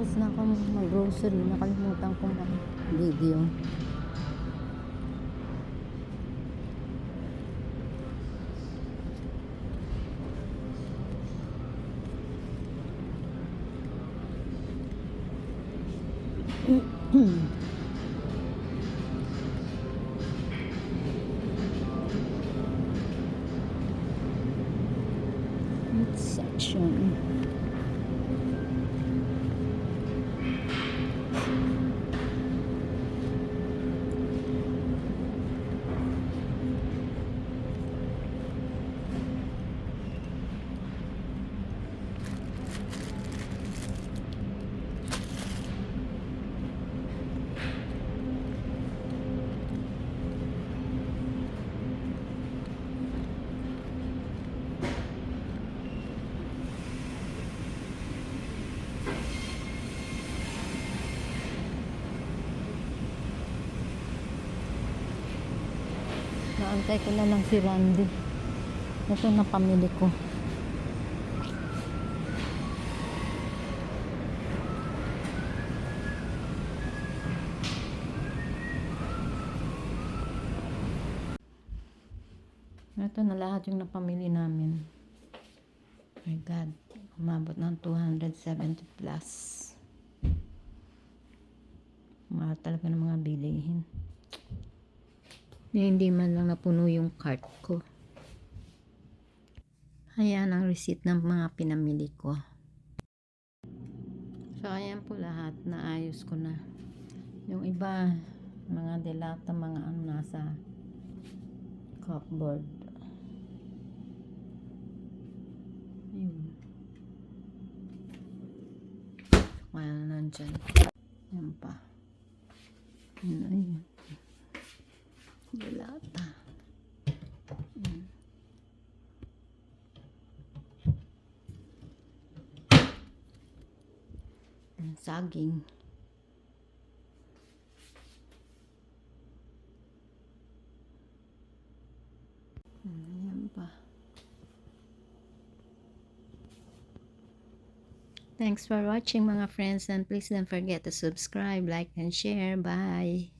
Tapos na akong mag-grocery. Nakalimutan ko na video. Section. Naantay ko na lang si Randy. Ito na pamili ko. Ito na lahat yung napamili namin. My God. Umabot ng 270 plus. Mahal talaga ng mga bilihin. Hindi man lang napuno yung cart ko. Ayan ang receipt ng mga pinamili ko. So ayan po lahat, naayos ko na. Yung iba, mga delata, mga ano nasa cupboard. Ayun. Kaya na nandyan. Ayan pa. Ayun. Delata. Saging. Ayan pa. Thanks for watching mga friends, and please don't forget to subscribe, like, and share. Bye!